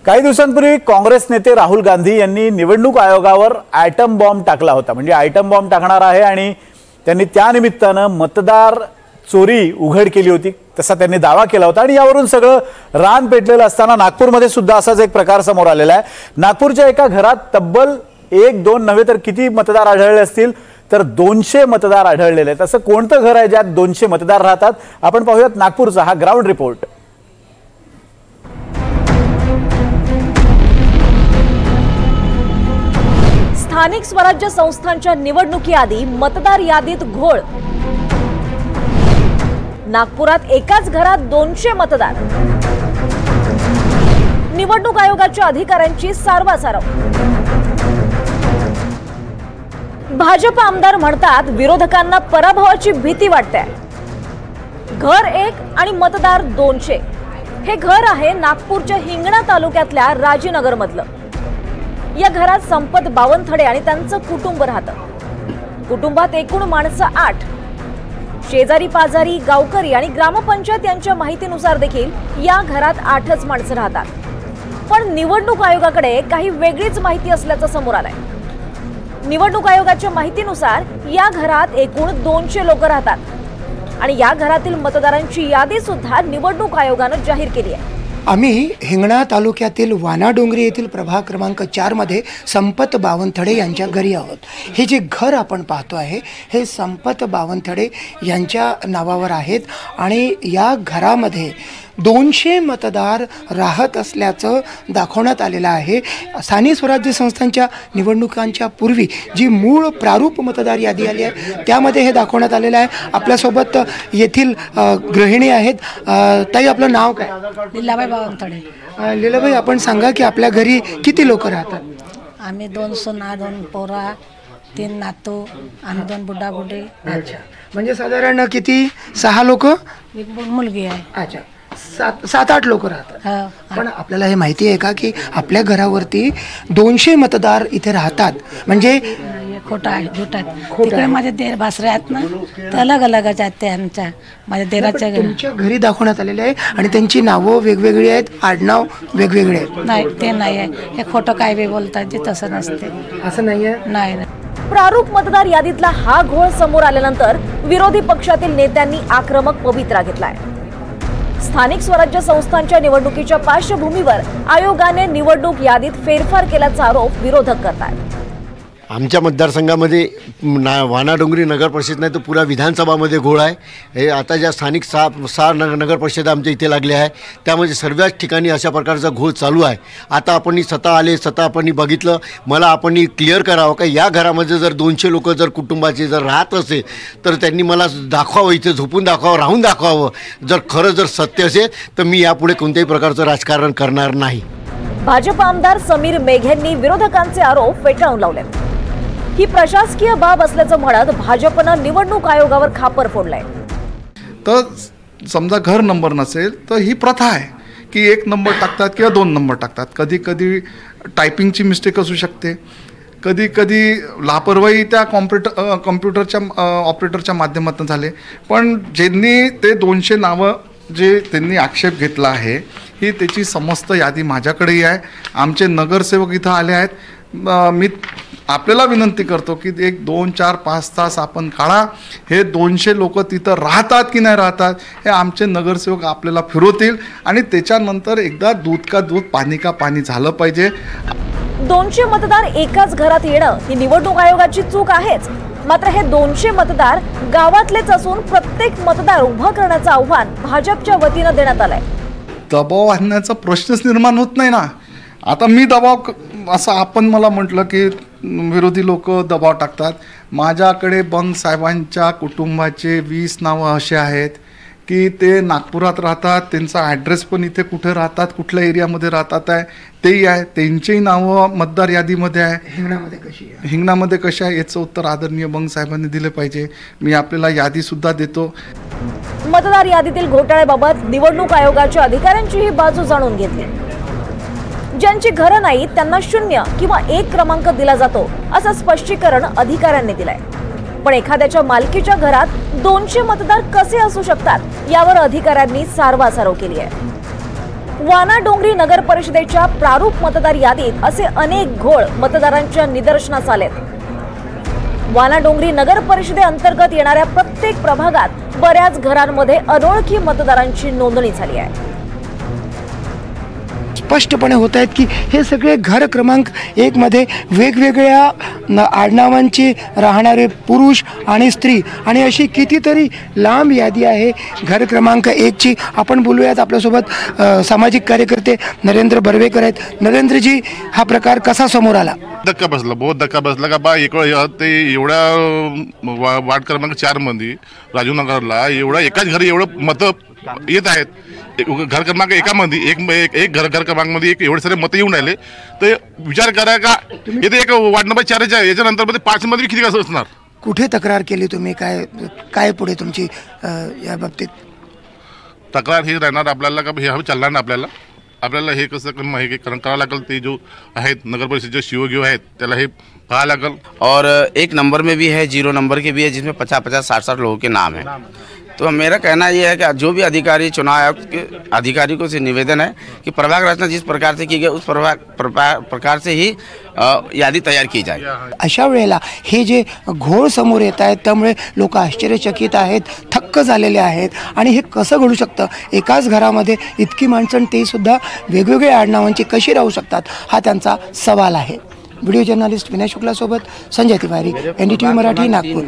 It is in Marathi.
काही दिवसांपूर्वी काँग्रेस नेते राहुल गांधी यांनी निवडणूक आयोगावर ॲटम बॉम्ब टाकला होता। म्हणजे ॲटम बॉम्ब टाकणार आहे आणि त्यांनी त्या निमित्ताने मतदार चोरी उघड केली होती तसा त्यांनी दावा केला होता। आणि यावरून सगळं रान पेटलेलं असताना नागपूरमध्ये सुद्धा असाच एक प्रकार समोर आलेला आहे। नागपूरच्या एका घरात तब्बल 1-2 नव्हे तर किती मतदार आढळले असतील तर 200 मतदार आढळलेले आहेत। असं कोणतं घर आहे ज्यात 200 मतदार राहतात? आपण पाहूयात नागपूरचा हा ग्राउंड रिपोर्ट। स्थानिक स्वराज्य संस्थांच्या निवडणुकीआधी मतदार यादीत घोळ। नागपुरात एकाच घरात 200 मतदार। निवडणूक आयोगाच्या अधिकाऱ्यांची सारवासारव। भाजप आमदार म्हणतात विरोधकांना पराभवाची भीती वाटते। घर एक आणि मतदार 200। हे घर आहे नागपूरच्या हिंगणा तालुक्यातल्या राजीनगर मधलं। या घरात संपत बावनथडे आणि त्यांचं कुटुंब राहतं। कुटुंबात एकूण माणसं 8। शेजारी पाजारी गावकरी आणि ग्रामपंचायत यांच्या माहितीनुसार देखील या घरात 8च माणसं राहतात। पण निवडणूक आयोगाकडे काही वेगळीच माहिती असल्याचं समोर आलंय। निवडणूक आयोगाच्या माहितीनुसार या घरात एकूण 200 लोक राहतात आणि या घरातील मतदारांची यादी सुद्धा निवडणूक आयोगाने जाहीर केली आहे। आम्ही हिंगणा तालुक्यातील वानाडोंगरी येथील प्रभाग क्रमांक 4 मध्ये संपत बावनथडे यांच्या घरी आहोत। हे जे घर आपण पाहतो आहे हे संपत बावनथडे यांच्या नावावर आहेत आणि या घरामध्ये 200 मतदार राहत असल्याचं दाखवण्यात आलेलं आहे। स्थानिक स्वराज्य संस्थांच्या निवडणुकांच्या पूर्वी जी मूळ प्रारूप मतदार यादी आली आहे त्यामध्ये हे दाखवण्यात आलेलं आहे। आपल्यासोबत येथील गृहिणी आहेत। ताई, आपलं नाव काय? लीलाबाई बावनथडे। लीलाबाई, आपण सांगा की आपल्या घरी किती लोक राहतात? आम्ही 2 सुना, 2 पोरा, 3 नातू आणि 2 बुड्ढा बुड्ढी। अच्छा, म्हणजे साधारण किती? 6 लोक? एक मुलगी आहे। अच्छा, 7-8 लोक राहतात। पण आपल्याला हे माहिती आहे का की आपल्या घरावरती 200 मतदार इथे राहतात? म्हणजे खोटा आहे, झूट आहे। तिकडे माझे देर भासरे आहेत ना, तर अलग अलगच आहेत ते आमच्या माझ्या देराच्या घरी। तुमच्या घरी दाखवण्यात आलेले आहे आणि त्यांची नावं वेगवेगळी आहेत, आडनाव वेगवेगळे आहेत। नाही, ते नाही आहे। हे खोटं काय बी बोलतात, ते तसं नसते। असं नाही आहे? नाही। प्रारूप मतदार यादीतला हा घोळ समोर आल्यानंतर विरोधी पक्षातील नेत्यांनी आक्रमक पवित्रा घेतलाय। स्थानिक स्वराज्य संस्थांच्या निवडणुकीच्या पार्श्वभूमीवर आयोगाने निवडणूक यादीत फेरफार केल्याचा आरोप विरोधक करतात। आमच्या मतदारसंघामध्ये वानाडोंगरी नगर परिषद नाही तर पुरा विधानसभामध्ये घोळ आहे। हे आता ज्या स्थानिक 6 नगर परिषद आमच्या इथे लागल्या आहे त्यामध्ये सर्वच ठिकाणी अशा प्रकारचा घोळ चालू आहे। आता आपण स्वतः आले, स्वतः आपण बघितलं। मला आपण क्लिअर करावं का या घरामध्ये जर 200 लोक जर कुटुंबाचे जर राहत असेल तर त्यांनी मला दाखवावं, इथे झोपून दाखवावं, राहून दाखवावं। जर खरं जर सत्य असेल तर मी यापुढे कोणत्याही प्रकारचं राजकारण करणार नाही। भाजप आमदार समीर मेघेंनी विरोधकांचे आरोप फेटाळून लावले। ही प्रशासकीय बाब असल्याचं म्हणत भाजपनं निवडणूक आयोगावर खापर फोडलाय। तर समजा घर नंबर नसेल तर ही प्रथा आहे की 1 नंबर टाकतात किंवा 2 नंबर टाकतात। कधी कधी टायपिंगची मिस्टेक असू शकते, कधी कधी लापरवाही त्या कॉम्प्युटरच्या ऑपरेटरच्या माध्यमातून झाले। पण ज्यांनी ते 200 नावं जे त्यांनी आक्षेप घेतला आहे ही त्याची समस्त यादी माझ्याकडेही आहे। आमचे नगरसेवक इथं आले आहेत। मी आपल्याला विनंती करतो की 1, 2, 4, 5 तास आपण काढा। हे 200 लोक तिथं राहतात की नाही राहतात हे आमचे नगरसेवक आपल्याला फिरवतील आणि त्याच्यानंतर एकदा दूध का दूध पाणी का पाणी झालं पाहिजे। 200 मतदार एकाच घरात येणं ही निवडणूक आयोगाची चूक आहेच। मात्र हे 200 मतदार गावातलेच असून प्रत्येक मतदार उभं करण्याचं आव्हान भाजपच्या वतीनं देण्यात आलंय। दबाव आणण्याचा प्रश्नच निर्माण होत नाही ना। आता मी दबाव असं आपण मला म्हटलं की विरोधी लोक दबाव टाकतात। माझ्याकडे बंग साहेबांच्या कुटुंबाचे 20 नावं असे आहेत की ते नागपुरात राहतात। त्यांचा ॲड्रेस पण इथे कुठे राहतात, कुठल्या एरियामध्ये राहतात आहे तेही आहे। त्यांचीही नावं मतदार यादीमध्ये आहे। हिंगणामध्ये कशी आहे याचं उत्तर आदरणीय बंग साहेबांनी दिले पाहिजे। मी आपल्याला यादीसुद्धा देतो। मतदार यादीतील घोटाळ्याबाबत निवडणूक आयोगाच्या अधिकाऱ्यांची ही बाजू जाणून घेतली। ज्यांची घरं नाहीत त्यांना 0 किंवा 1 क्रमांक दिला जातो असं स्पष्टीकरण अधिकाऱ्यांनी दिलंय। पण एखाद्याच्या मालकीच्या घरात 200 मतदार कसे असू शकतात यावर अधिकाऱ्यांनी सारवासारव केली आहे। वानाडोंगरी नगर परिषदेच्या प्रारूप मतदार यादीत असे अनेक घोळ मतदारांच्या निदर्शनास आलेत। वानाडोंगरी नगर परिषदेअंतर्गत येणाऱ्या प्रत्येक प्रभागात बऱ्याच घरांमध्ये अनोळखी मतदारांची नोंदणी झाली आहे। स्पष्टपणे होत आहेत की हे सगळे घर क्रमांक 1 मध्ये वेगवेगळ्या आडनावांचे राहणारे पुरुष आणि स्त्री आणि अशी कितीतरी लांब यादी आहे घर क्रमांक 1 ची। आपण बोलूयात, आपल्यासोबत सामाजिक कार्यकर्ते नरेंद्र बर्वेकर आहेत। नरेंद्रजी, हा प्रकार कसा समोर आला? धक्का बसला, बहुत धक्का बसला का बा ते एवढ्या वार्ड क्रमांक 4 मध्ये राजूनगरला एवढा एकाच घरी एवढं मतं येत आहेत। घर क्रमांक 1 मध्ये एक घर क्रमांक मध्ये एवढे सारे मतं येऊन राहिले, तर विचार करा का येथे एक वार्ड नंबर 4 याच्यानंतर मध्ये 5 मध्ये किती कसं असणार? कुठे तक्रार केली तुम्ही? काय पुढे तुमची या बाबतीत तक्रार ही राहणार आपल्याला का हे चालणार ना आपल्याला हे कसं करावं लागेल। ते जो आहेत नगर परिषद जो शिवगीव आहेत त्याला हे पाहावं लागेल। और 1 नंबर में भी है, 0 नंबर के भी है, जिसमें 50-50, 60-60 लोगों के नाम है। तो मेरा कहना यह है कि जो भी अधिकारी, चुनाव आयोग के अधिकारियों से निवेदन है कि प्रभाग रचना जिस प्रकार से की गई उस प्रकार से ही यादी तयार की जाए। अशा वेळेला हे जे घोळ समोर येत आहेत त्यामुळे लोक आश्चर्यचकित आहेत, थक्क झालेले आहेत। आणि हे कसं घडू शकतं? एकाच घरामध्ये इतकी माणसं, ते सुद्धा वेगवेगळ्या आडनावांची कशी राहू शकतात, हा त्यांचा सवाल आहे। व्हिडिओ जर्नलिस्ट विनय शुक्ला सोबत संजय तिवारी, NDTV मराठी, नागपूर।